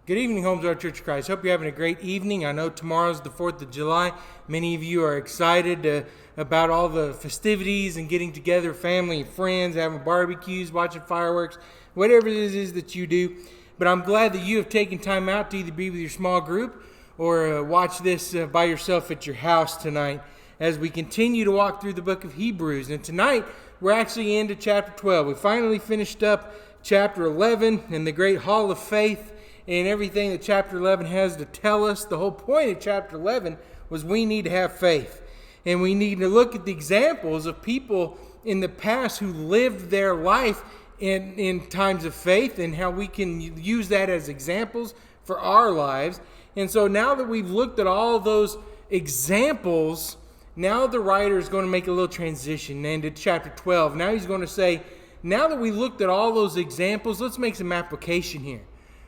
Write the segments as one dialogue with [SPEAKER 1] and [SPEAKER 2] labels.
[SPEAKER 1] Good evening, Holmesville Church of Christ. Hope you're having a great evening. I know tomorrow's the 4th of July. Many of you are excited about all the festivities and getting together, family and friends, having barbecues, watching fireworks, whatever it is that you do. But I'm glad that you have taken time out to either be with your small group or watch this by yourself at your house tonight as we continue to walk through the book of Hebrews. And tonight, we're actually into chapter 12. We finally finished up chapter 11 in the great hall of faith, and everything that chapter 11 has to tell us. The whole point of chapter 11 was we need to have faith. And we need to look at the examples of people in the past who lived their life in times of faith and how we can use that as examples for our lives. And so now that we've looked at all those examples, now the writer is going to make a little transition into chapter 12. Now he's going to say, now that we looked at all those examples, let's make some application here.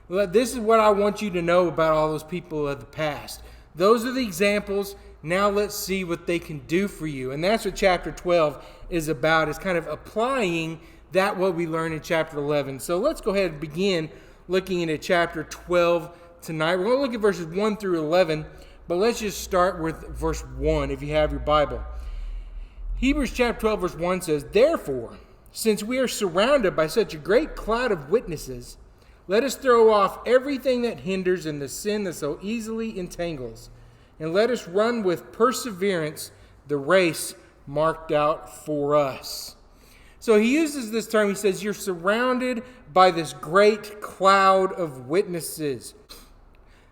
[SPEAKER 1] This is what I want you to know about all those people of the past. Those are the examples. Now let's see what they can do for you. And that's what chapter 12 is about, is kind of applying that what we learned in chapter 11. So let's go ahead and begin looking into chapter 12 tonight. We're going to look at verses 1 through 11, but let's just start with verse 1 if you have your Bible. Hebrews chapter 12 verse 1 says, "Therefore, since we are surrounded by such a great cloud of witnesses, let us throw off everything that hinders and the sin that so easily entangles, and let us run with perseverance the race marked out for us." So he uses this term. He says, you're surrounded by this great cloud of witnesses.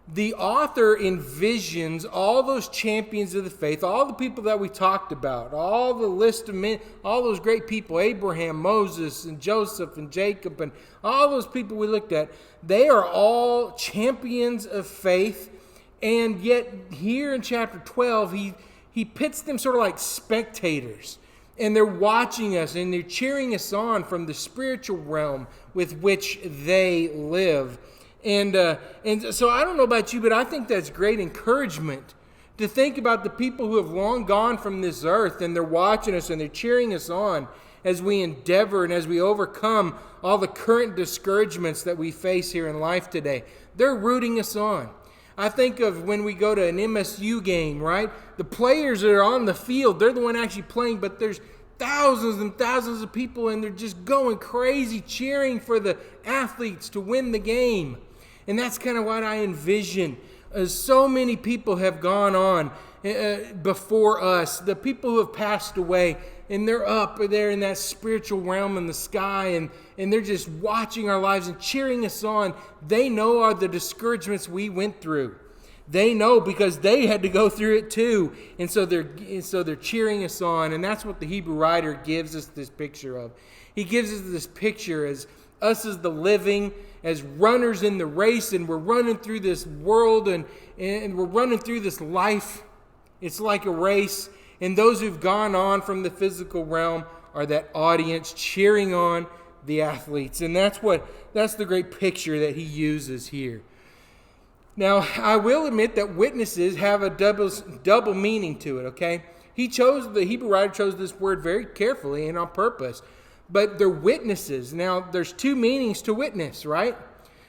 [SPEAKER 1] The author envisions all those champions of the faith, all the people that we talked about, all the list of men, all those great people, Abraham, Moses, and Joseph, and Jacob, and all those people we looked at. They are all champions of faith, and yet here in chapter 12, he pits them sort of like spectators, and they're watching us, and they're cheering us on from the spiritual realm with which they live. And so I don't know about you, but I think that's great encouragement to think about the people who have long gone from this earth, and they're watching us and they're cheering us on as we endeavor and as we overcome all the current discouragements that we face here in life today. They're rooting us on. I think of when we go to an MSU game, right? The players that are on the field, they're the one actually playing, but there's thousands and thousands of people, and they're just going crazy cheering for the athletes to win the game. And that's kind of what I envision. So many people have gone on before us, the people who have passed away, and they're up there in that spiritual realm in the sky, and they're just watching our lives and cheering us on. They know all the discouragements we went through. They know because they had to go through it too. And so they're cheering us on. And that's what the Hebrew writer gives us this picture of. He gives us this picture as us as the living, as runners in the race, and we're running through this world and we're running through this life. It's like a race. And those who've gone on from the physical realm are that audience cheering on the athletes. And that's the great picture that he uses here. Now, I will admit that witnesses have a double meaning to it, okay? The Hebrew writer chose this word very carefully and on purpose. But they're witnesses. Now, there's two meanings to witness, right?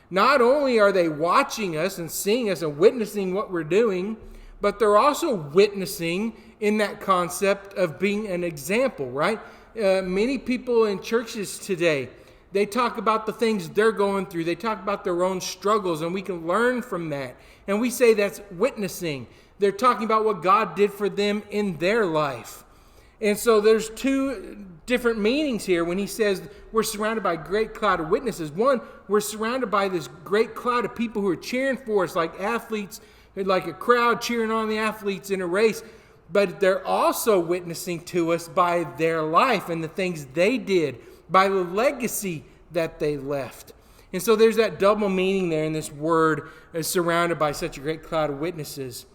[SPEAKER 1] Not only are they watching us and seeing us and witnessing what we're doing, but they're also witnessing in that concept of being an example, right? Many people in churches today, they talk about the things they're going through. They talk about their own struggles, and we can learn from that. And we say that's witnessing. They're talking about what God did for them in their life. And so there's two different meanings here when he says we're surrounded by a great cloud of witnesses. One, we're surrounded by this great cloud of people who are cheering for us, like athletes, like a crowd cheering on the athletes in a race. But they're also witnessing to us by their life and the things they did, by the legacy that they left. And so there's that double meaning there in this word, surrounded by such a great cloud of witnesses.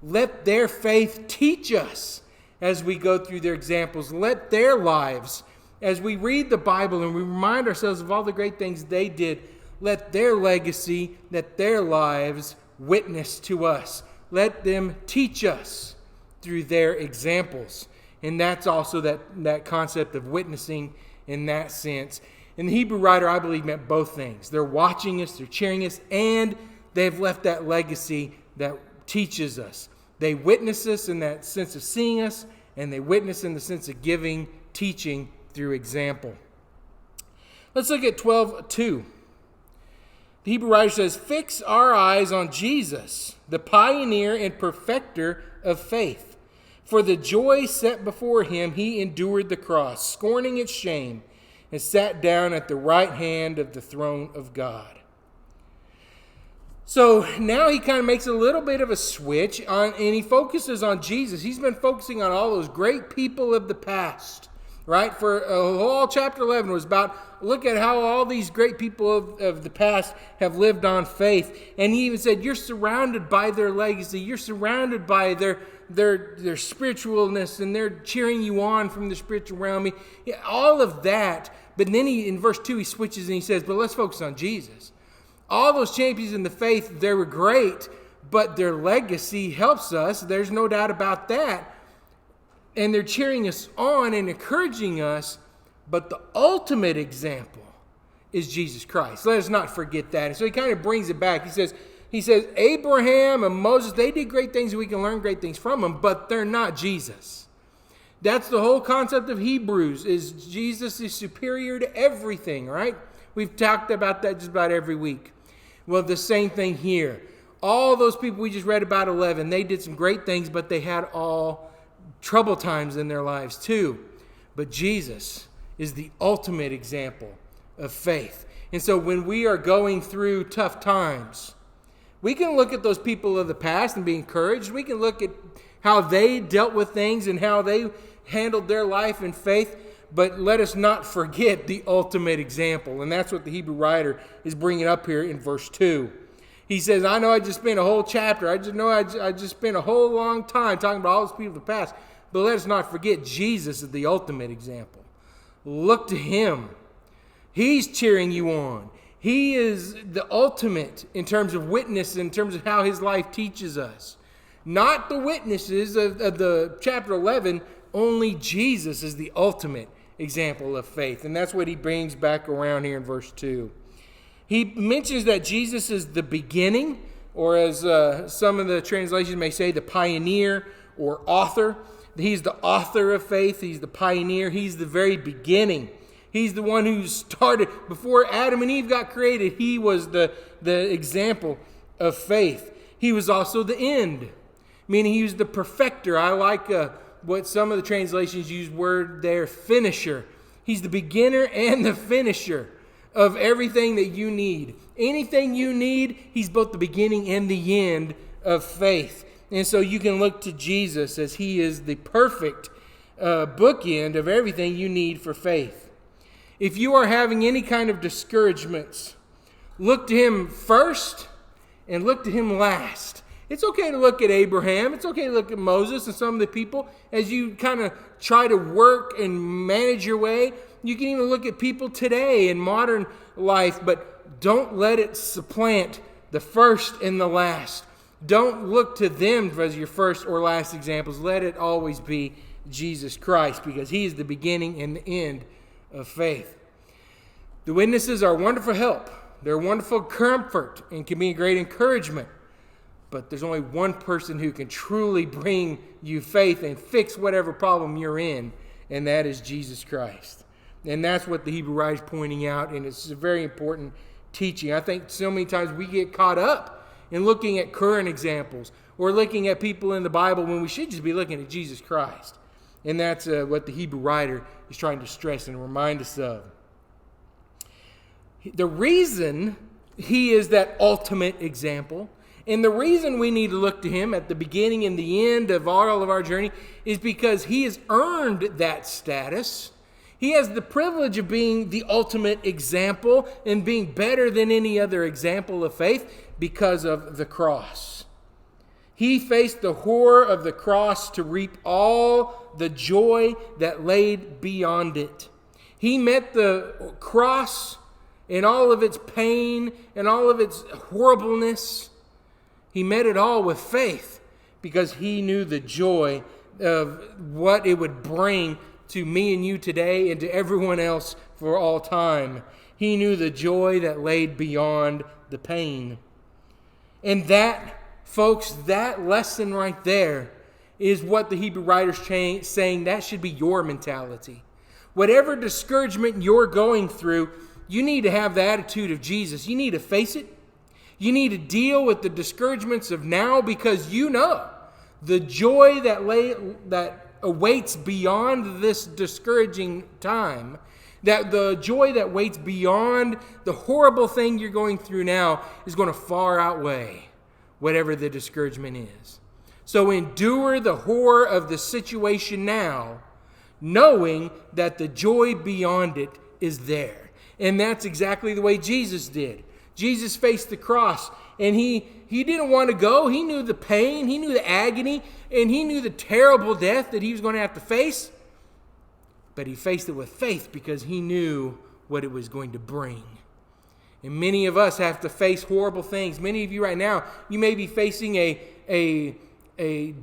[SPEAKER 1] Let their faith teach us as we go through their examples. Let their lives, as we read the Bible and we remind ourselves of all the great things they did, let their legacy, let their lives witness to us. Let them teach us through their examples. And that's also that concept of witnessing in that sense. And the Hebrew writer, I believe, meant both things. They're watching us, they're cheering us, and they've left that legacy that teaches us. They witness us in that sense of seeing us, and they witness in the sense of giving, teaching through example. Let's look at 12:2. The Hebrew writer says, "Fix our eyes on Jesus, the pioneer and perfecter of faith. For the joy set before him, he endured the cross, scorning its shame, and sat down at the right hand of the throne of God." So now he kind of makes a little bit of a switch and he focuses on Jesus. He's been focusing on all those great people of the past, right? For all chapter 11 was about, look at how all these great people of the past have lived on faith. And he even said, you're surrounded by their legacy. You're surrounded by their spiritualness, and they're cheering you on from the spiritual realm. All of that. But then in verse 2, he switches and he says, but let's focus on Jesus. All those champions in the faith, they were great, but their legacy helps us. There's no doubt about that. And they're cheering us on and encouraging us. But the ultimate example is Jesus Christ. Let us not forget that. And so he kind of brings it back. He says, Abraham and Moses, they did great things and we can learn great things from them, but they're not Jesus. That's the whole concept of Hebrews, is Jesus is superior to everything, right? We've talked about that just about every week. Well, the same thing here. All those people we just read about 11, they did some great things, but they had all trouble times in their lives too. But Jesus is the ultimate example of faith. And so when we are going through tough times, we can look at those people of the past and be encouraged. We can look at how they dealt with things and how they handled their life in faith. But let us not forget the ultimate example. And that's what the Hebrew writer is bringing up here in verse 2. He says, I know I just spent a whole chapter. I just spent a whole long time talking about all those people of the past. But let us not forget Jesus is the ultimate example. Look to him. He's cheering you on. He is the ultimate in terms of witness, in terms of how his life teaches us. Not the witnesses of the chapter 11. Only Jesus is the ultimate example of faith. And that's what he brings back around here in verse 2. He mentions that Jesus is the beginning, or as some of the translations may say, the pioneer or author. He's the author of faith. He's the pioneer. He's the very beginning. He's the one who started. Before Adam and Eve got created, he was the example of faith. He was also the end, meaning he was the perfecter. I like what some of the translations use word there, finisher. He's the beginner and the finisher of everything that you need. Anything you need, he's both the beginning and the end of faith. And so you can look to Jesus as he is the perfect bookend of everything you need for faith. If you are having any kind of discouragements, look to him first and look to him last. It's okay to look at Abraham. It's okay to look at Moses and some of the people as you kind of try to work and manage your way. You can even look at people today in modern life, but don't let it supplant the first and the last. Don't look to them as your first or last examples. Let it always be Jesus Christ, because he is the beginning and the end of faith. The witnesses are wonderful help. They're wonderful comfort and can be a great encouragement. But there's only one person who can truly bring you faith and fix whatever problem you're in, and that is Jesus Christ. And that's what the Hebrew writer is pointing out, and it's a very important teaching. I think so many times we get caught up in looking at current examples or looking at people in the Bible when we should just be looking at Jesus Christ. And that's what the Hebrew writer is trying to stress and remind us of. The reason he is that ultimate example, and the reason we need to look to him at the beginning and the end of all of our journey, is because he has earned that status. He has the privilege of being the ultimate example and being better than any other example of faith because of the cross. He faced the horror of the cross to reap all the joy that laid beyond it. He met the cross in all of its pain and all of its horribleness. He met it all with faith because he knew the joy of what it would bring to me and you today and to everyone else for all time. He knew the joy that laid beyond the pain. And that, folks, that lesson right there is what the Hebrew writer's saying that should be your mentality. Whatever discouragement you're going through, you need to have the attitude of Jesus. You need to face it. You need to deal with the discouragements of now, because you know the joy that awaits beyond this discouraging time, that the joy that waits beyond the horrible thing you're going through now is going to far outweigh whatever the discouragement is. So endure the horror of the situation now, knowing that the joy beyond it is there. And that's exactly the way Jesus did. Jesus faced the cross, and he didn't want to go. He knew the pain, he knew the agony, and he knew the terrible death that he was going to have to face. But he faced it with faith because he knew what it was going to bring. And many of us have to face horrible things. Many of you right now, you may be facing a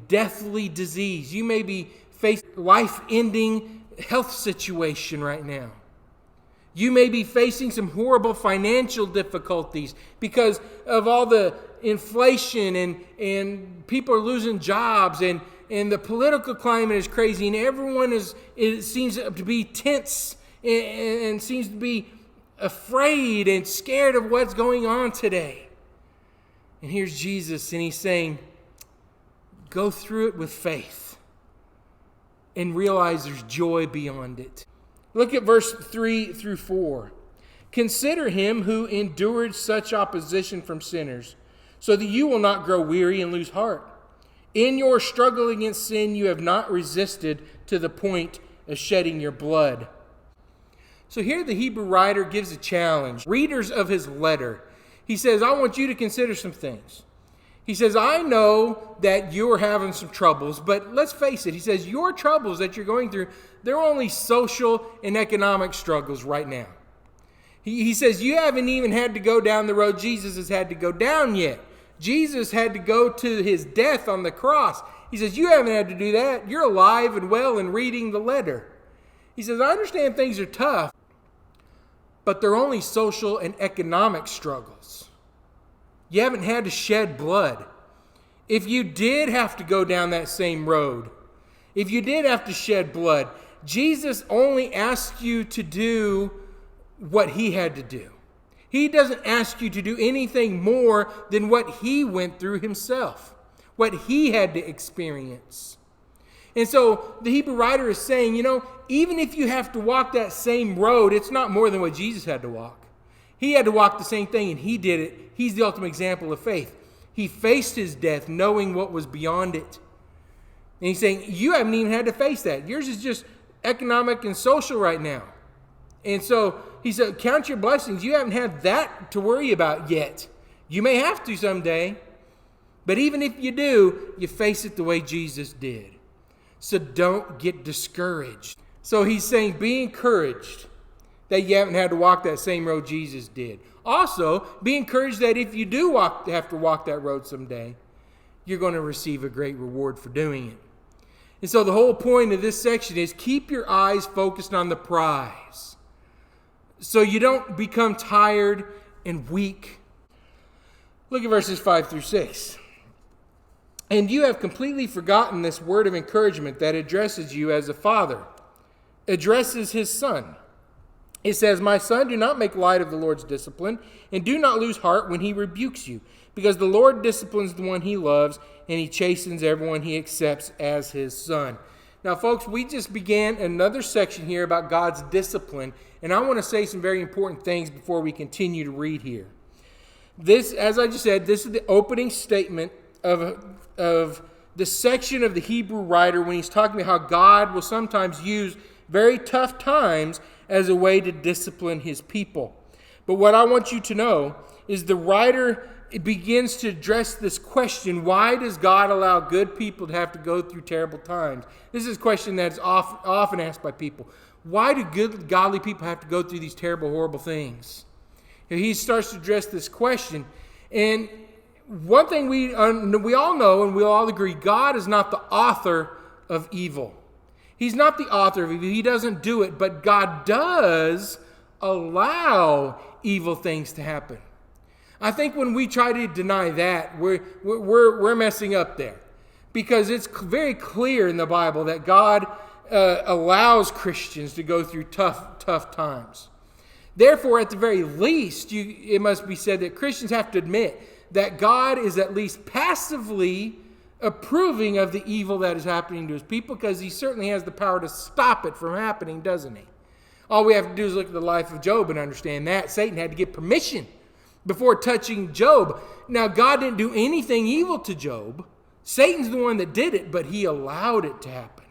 [SPEAKER 1] deathly disease. You may be facing a life-ending health situation right now. You may be facing some horrible financial difficulties because of all the inflation and people are losing jobs and the political climate is crazy and everyone seems to be tense and seems to be afraid and scared of what's going on today. And here's Jesus, and he's saying, go through it with faith and realize there's joy beyond it. Look at verse 3 through 4. Consider him who endured such opposition from sinners, so that you will not grow weary and lose heart. In your struggle against sin, you have not resisted to the point of shedding your blood. So here the Hebrew writer gives a challenge. Readers of his letter, he says, I want you to consider some things. He says, I know that you're having some troubles, but let's face it. He says, your troubles that you're going through, they're only social and economic struggles right now. He says, you haven't even had to go down the road Jesus has had to go down yet. Jesus had to go to his death on the cross. He says, you haven't had to do that. You're alive and well and reading the letter. He says, I understand things are tough, but they're only social and economic struggles. You haven't had to shed blood. If you did have to go down that same road, if you did have to shed blood, Jesus only asked you to do what he had to do. He doesn't ask you to do anything more than what he went through himself, what he had to experience. And so the Hebrew writer is saying, even if you have to walk that same road, it's not more than what Jesus had to walk. He had to walk the same thing, and he did it. He's the ultimate example of faith. He faced his death knowing what was beyond it. And he's saying, you haven't even had to face that. Yours is just economic and social right now. And so he said, count your blessings. You haven't had that to worry about yet. You may have to someday. But even if you do, you face it the way Jesus did. So don't get discouraged. So he's saying, be encouraged that you haven't had to walk that same road Jesus did. Also, be encouraged that if you do have to walk that road someday, you're going to receive a great reward for doing it. And so the whole point of this section is keep your eyes focused on the prize, so you don't become tired and weak. Look at verses 5 through 6. And you have completely forgotten this word of encouragement that addresses you as a father addresses his son. It says, my son, do not make light of the Lord's discipline, and do not lose heart when he rebukes you, because the Lord disciplines the one he loves, and he chastens everyone he accepts as his son. Now, folks, we just began another section here about God's discipline, and I want to say some very important things before we continue to read here. This, as I just said, this is the opening statement of the section of the Hebrew writer when he's talking about how God will sometimes use very tough times as a way to discipline his people. But what I want you to know is the writer begins to address this question, why does God allow good people to have to go through terrible times? This is a question that's often asked by people. Why do good, godly people have to go through these terrible, horrible things? And he starts to address this question. And one thing we all know and we all agree, God is not the author of evil. He's not the author of evil. He doesn't do it, but God does allow evil things to happen. I think when we try to deny that, we're messing up there. Because it's very clear in the Bible that God allows Christians to go through tough times. Therefore, at the very least, it must be said that Christians have to admit that God is at least passively approving of the evil that is happening to his people, because he certainly has the power to stop it from happening, doesn't he? All we have to do is look at the life of Job and understand that. Satan had to get permission before touching Job. Now, God didn't do anything evil to Job. Satan's the one that did it, but he allowed it to happen.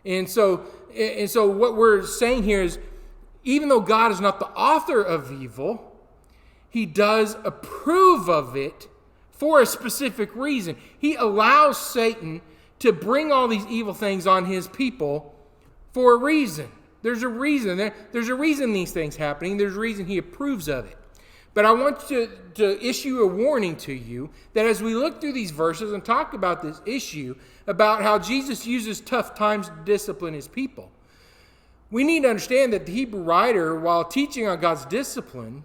[SPEAKER 1] And so what we're saying here is, even though God is not the author of evil, he does approve of it for a specific reason. He allows Satan to bring all these evil things on his people for a reason. There's a reason. There's a reason these things are happening. There's a reason he approves of it. But I want to issue a warning to you that as we look through these verses and talk about this issue, about how Jesus uses tough times to discipline his people, we need to understand that the Hebrew writer, while teaching on God's discipline,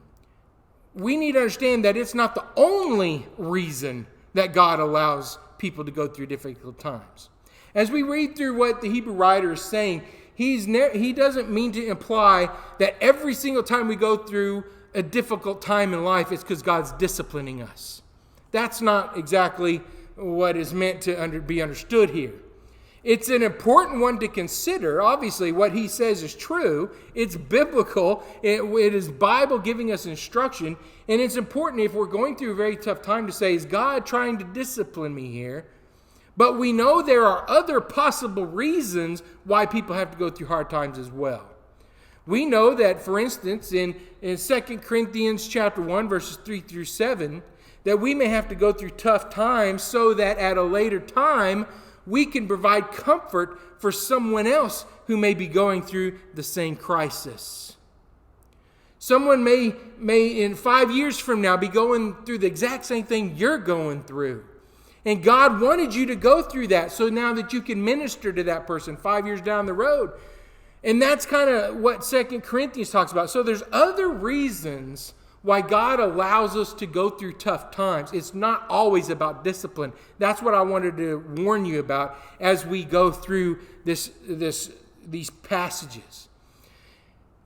[SPEAKER 1] we need to understand that it's not the only reason that God allows people to go through difficult times. As we read through what the Hebrew writer is saying, he doesn't mean to imply that every single time we go through a difficult time in life, it's because God's disciplining us. That's not exactly what is meant to be understood here. It's an important one to consider. Obviously, what he says is true. It's biblical. It is Bible giving us instruction. And it's important, if we're going through a very tough time, to say, is God trying to discipline me here? But we know there are other possible reasons why people have to go through hard times as well. We know that, for instance, in 2 Corinthians chapter 1, verses 3 through 7, that we may have to go through tough times so that at a later time we can provide comfort for someone else who may be going through the same crisis. Someone may in 5 years from now be going through the exact same thing you're going through. And God wanted you to go through that so now that you can minister to that person 5 years down the road. And that's kind of what 2 Corinthians talks about. So there's other reasons why God allows us to go through tough times. It's not always about discipline. That's what I wanted to warn you about as we go through these passages.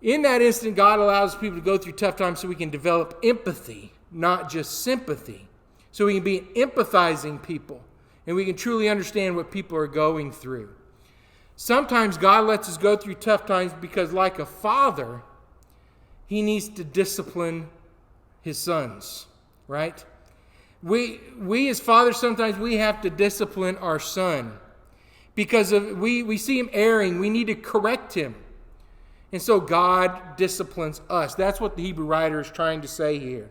[SPEAKER 1] In that instant, God allows people to go through tough times so we can develop empathy, not just sympathy. So we can be empathizing people, and we can truly understand what people are going through. Sometimes God lets us go through tough times because, like a father, he needs to discipline his sons, right? We as fathers, sometimes we have to discipline our son because we see him erring. We need to correct him. And so God disciplines us. That's what the Hebrew writer is trying to say here.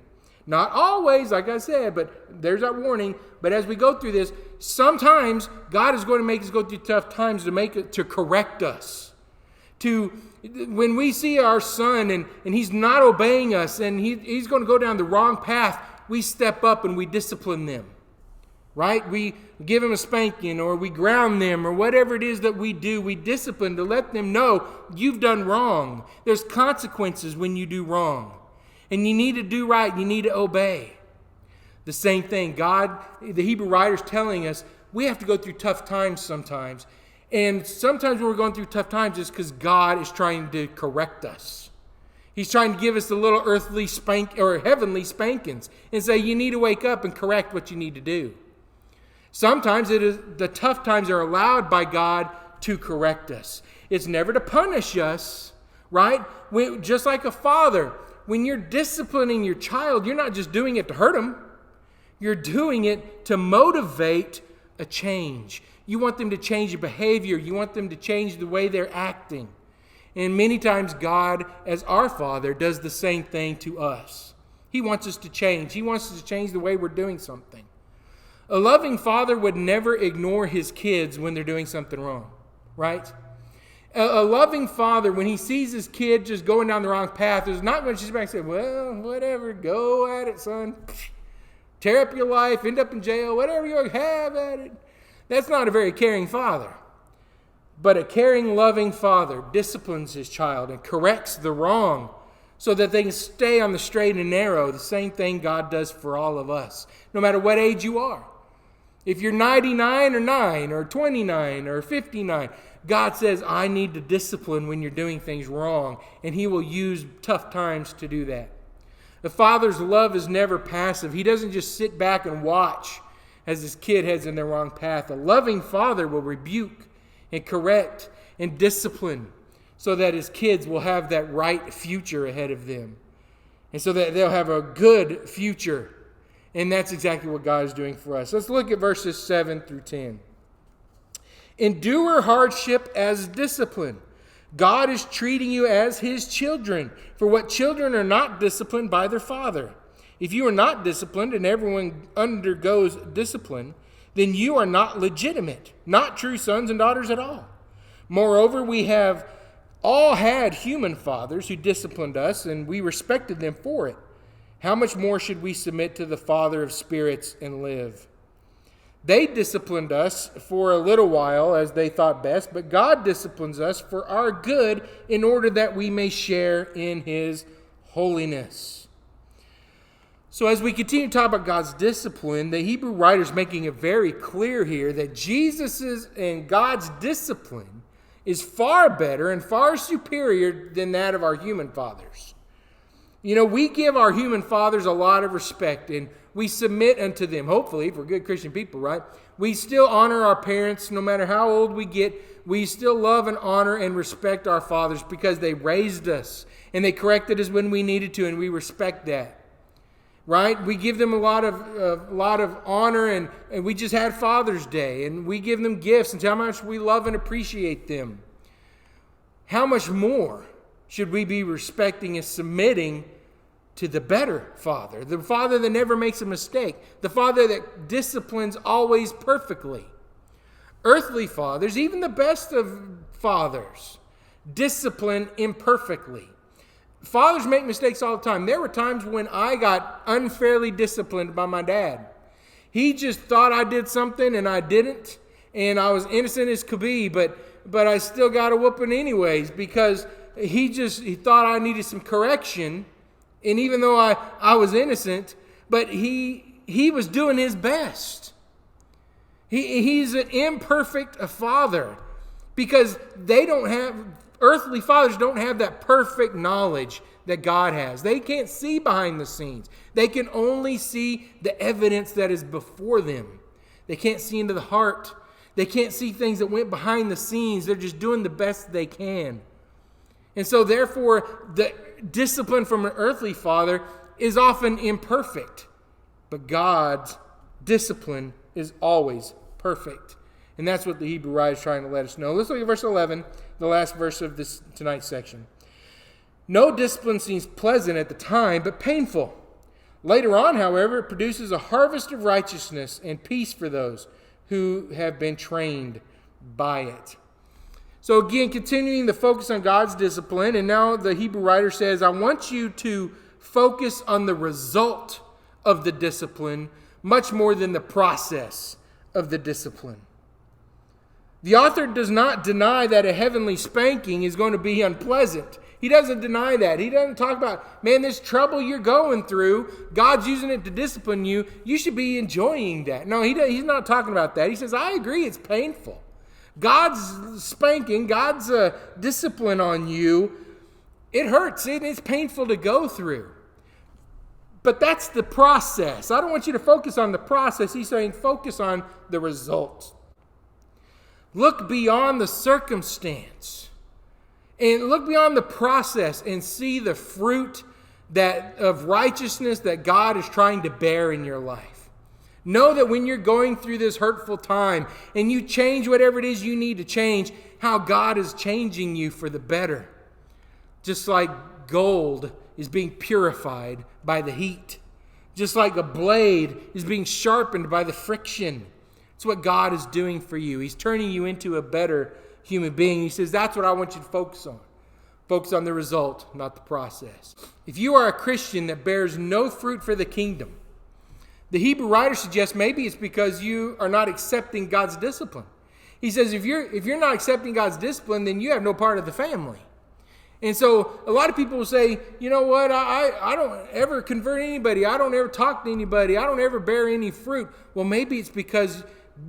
[SPEAKER 1] Not always, like I said, but there's that warning. But as we go through this, sometimes God is going to make us go through tough times to correct us. When we see our son and he's not obeying us and he's going to go down the wrong path, we step up and we discipline them. Right? We give them a spanking, or we ground them, or whatever it is that we do, we discipline to let them know you've done wrong. There's consequences when you do wrong. And you need to do right. You need to obey. The same thing. God, the Hebrew writer's telling us we have to go through tough times sometimes. And sometimes when we're going through tough times, it's because God is trying to correct us. He's trying to give us the little earthly heavenly spankings and say you need to wake up and correct what you need to do. Sometimes the tough times are allowed by God to correct us. It's never to punish us, right? Just like a father. When you're disciplining your child, you're not just doing it to hurt them. You're doing it to motivate a change. You want them to change their behavior. You want them to change the way they're acting. And many times God, as our Father, does the same thing to us. He wants us to change. He wants us to change the way we're doing something. A loving father would never ignore his kids when they're doing something wrong, right? A loving father, when he sees his kid just going down the wrong path, is not going to just back and say, well, whatever, go at it, son. Tear up your life, end up in jail, whatever you have at it. That's not a very caring father. But a caring, loving father disciplines his child and corrects the wrong so that they can stay on the straight and narrow. The same thing God does for all of us, no matter what age you are. If you're 99 or 9 or 29 or 59, God says, I need to discipline when you're doing things wrong, and He will use tough times to do that. The Father's love is never passive. He doesn't just sit back and watch as his kid heads in the wrong path. A loving Father will rebuke and correct and discipline so that his kids will have that right future ahead of them, and so that they'll have a good future. And that's exactly what God is doing for us. Let's look at verses 7 through 10. Endure hardship as discipline. God is treating you as His children. For what children are not disciplined by their father? If you are not disciplined, and everyone undergoes discipline, then you are not legitimate, not true sons and daughters at all. Moreover, we have all had human fathers who disciplined us, and we respected them for it. How much more should we submit to the Father of spirits and live? They disciplined us for a little while as they thought best, but God disciplines us for our good in order that we may share in His holiness. So as we continue to talk about God's discipline, the Hebrew writer is making it very clear here that Jesus's and God's discipline is far better and far superior than that of our human fathers. You know, we give our human fathers a lot of respect, and we submit unto them. Hopefully, if we're good Christian people, right? We still honor our parents no matter how old we get. We still love and honor and respect our fathers because they raised us and they corrected us when we needed to, and we respect that. Right? We give them a lot of honor, and we just had Father's Day, and we give them gifts and how much we love and appreciate them. How much more should we be respecting and submitting to the better Father, the Father that never makes a mistake, the Father that disciplines always perfectly? Earthly fathers, even the best of fathers, discipline imperfectly. Fathers make mistakes all the time. There were times when I got unfairly disciplined by my dad. He just thought I did something and I didn't, and I was innocent as could be, but I still got a whooping anyways because he thought I needed some correction. And even though I was innocent, but he was doing his best. He's an imperfect father because earthly fathers don't have that perfect knowledge that God has. They can't see behind the scenes. They can only see the evidence that is before them. They can't see into the heart. They can't see things that went behind the scenes. They're just doing the best they can. And so therefore, the discipline from an earthly father is often imperfect. But God's discipline is always perfect. And that's what the Hebrew writer is trying to let us know. Let's look at verse 11, the last verse of this tonight's section. No discipline seems pleasant at the time, but painful. Later on, however, it produces a harvest of righteousness and peace for those who have been trained by it. So again, continuing the focus on God's discipline, and now the Hebrew writer says, I want you to focus on the result of the discipline much more than the process of the discipline. The author does not deny that a heavenly spanking is going to be unpleasant. He doesn't deny that. He doesn't talk about, man, this trouble you're going through, God's using it to discipline you. You should be enjoying that. No, he's not talking about that. He says, I agree, it's painful. God's spanking, God's discipline on you, it hurts. It's painful to go through. But that's the process. I don't want you to focus on the process. He's saying focus on the result. Look beyond the circumstance. And look beyond the process and see the fruit of righteousness that God is trying to bear in your life. Know that when you're going through this hurtful time and you change whatever it is you need to change, how God is changing you for the better. Just like gold is being purified by the heat. Just like a blade is being sharpened by the friction. It's what God is doing for you. He's turning you into a better human being. He says, that's what I want you to focus on. Focus on the result, not the process. If you are a Christian that bears no fruit for the kingdom, the Hebrew writer suggests maybe it's because you are not accepting God's discipline. He says if you're not accepting God's discipline, then you have no part of the family. And so a lot of people will say, you know what, I don't ever convert anybody. I don't ever talk to anybody. I don't ever bear any fruit. Well, maybe it's because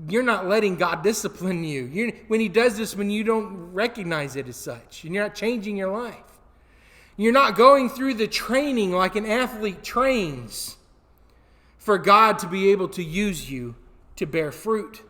[SPEAKER 1] you're not letting God discipline you. When he does this, when you don't recognize it as such, and you're not changing your life. You're not going through the training like an athlete trains for God to be able to use you to bear fruit.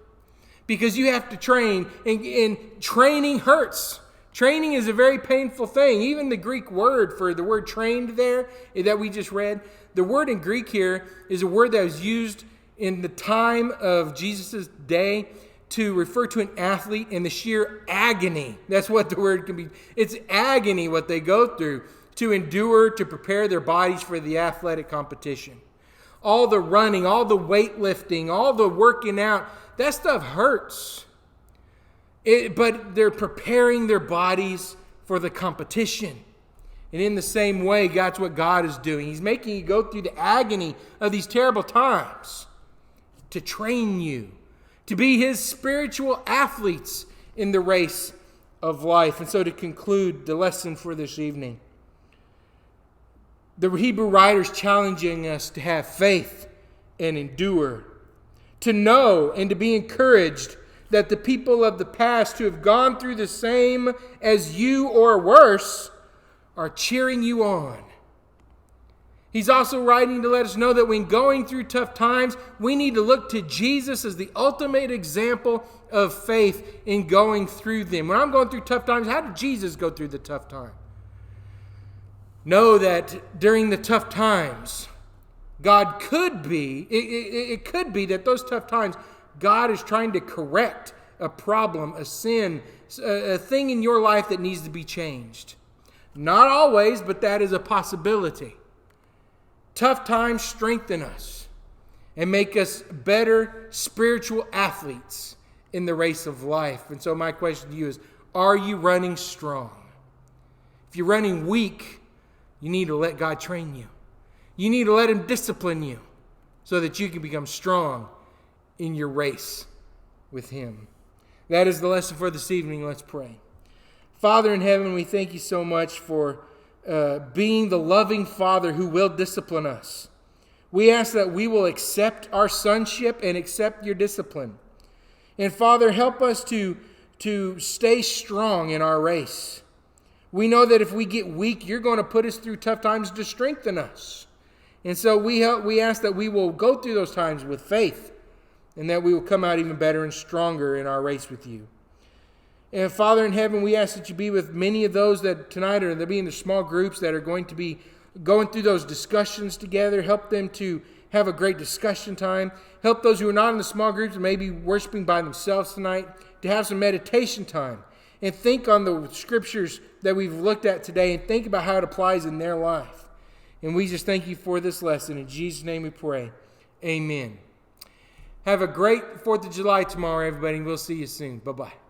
[SPEAKER 1] Because you have to train, and training hurts. Training is a very painful thing. Even the Greek word for the word trained there that we just read, the word in Greek here is a word that was used in the time of Jesus' day to refer to an athlete in the sheer agony. That's what the word can be. It's agony what they go through to endure, to prepare their bodies for the athletic competition. All the running, all the weightlifting, all the working out, that stuff hurts. But they're preparing their bodies for the competition. And in the same way, that's what God is doing. He's making you go through the agony of these terrible times to train you, to be his spiritual athletes in the race of life. And so to conclude the lesson for this evening, the Hebrew writer's challenging us to have faith and endure, to know and to be encouraged that the people of the past who have gone through the same as you or worse are cheering you on. He's also writing to let us know that when going through tough times, we need to look to Jesus as the ultimate example of faith in going through them. When I'm going through tough times, how did Jesus go through the tough time? Know that during the tough times, God could be, it could be that those tough times, God is trying to correct a problem, a sin, a thing in your life that needs to be changed. Not always, but that is a possibility. Tough times strengthen us and make us better spiritual athletes in the race of life. And so my question to you is, are you running strong? If you're running weak, you need to let God train you. You need to let him discipline you so that you can become strong in your race with him. That is the lesson for this evening. Let's pray. Father in heaven, we thank you so much for being the loving Father who will discipline us. We ask that we will accept our sonship and accept your discipline. And Father, help us to stay strong in our race. We know that if we get weak, you're going to put us through tough times to strengthen us. And so we ask that we will go through those times with faith, and that we will come out even better and stronger in our race with you. And Father in heaven, we ask that you be with many of those that tonight they'll be in the small groups that are going to be going through those discussions together. Help them to have a great discussion time. Help those who are not in the small groups and maybe worshiping by themselves tonight to have some meditation time and think on the scriptures that we've looked at today and think about how it applies in their life. And we just thank you for this lesson. In Jesus' name we pray. Amen. Have a great 4th of July tomorrow, everybody. We'll see you soon. Bye-bye.